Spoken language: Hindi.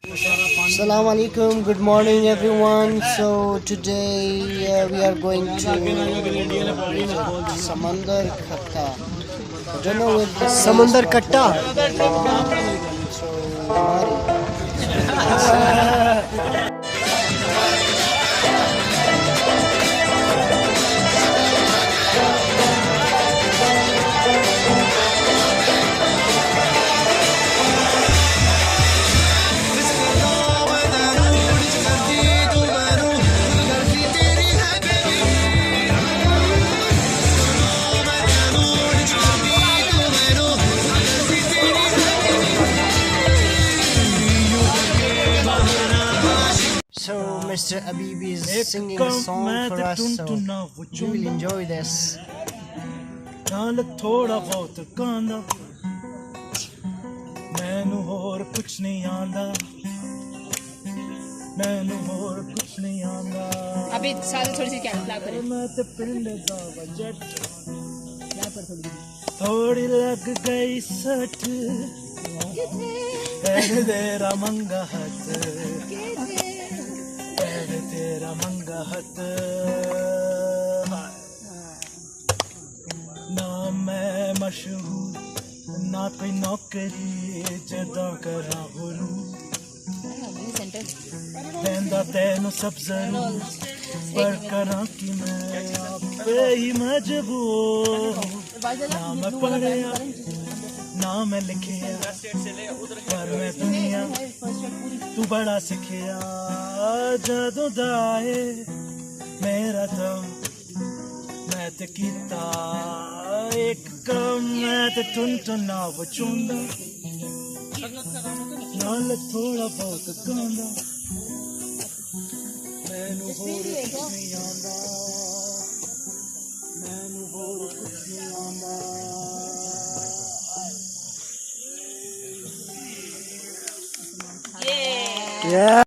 Assalamu alaikum, good morning everyone. So today we are going to Samundar Khatta. I don't know where this Samundar Khatta. So Mari. So Mr. Abib is singing a song for us, so you will enjoy this. ਨਾਲ ਥੋੜਾ ਬਹੁਤ ਕਾਂਦਾ ਮੈਨੂੰ ਹੋਰ ਕੁਛ ਨਹੀਂ ਆਂਦਾ ਮੈਨੂੰ ਹੋਰ ਕੁਛ ਨਹੀਂ ਆਂਦਾ अभी सारे थोड़ी सी क्या फ्लैग करें ਮੈਂ ਤੇ ਪਿੰਡ ਦਾ ਬਜਟ फ्लैग पर थोड़ी ਥੋੜੀ ਲੱਗ ਗਈ ਸੱਟ ਤੇਰਾ ਮੰਗਾ ਹੱਥ तेरा मंगा हत ना मैं मशहूर ना कोई नौकरी जदा करा बोलू देंदा तेनू सब जरूर पर करा कि मैं आपे ही मजबूर ना मैं पढ़िया ना मैं लिखिया पर मैं दुनिया तू बड़ा सिखिया जदों दा आए मेरा दम मैं ते कीता एक कम मैं ते टुनटुना बचूंदा नाल थोड़ा बहुत गांदा मैनू होर कुछ नहीं आंदा मैनू होर कुछ नहीं आंदा Yeah.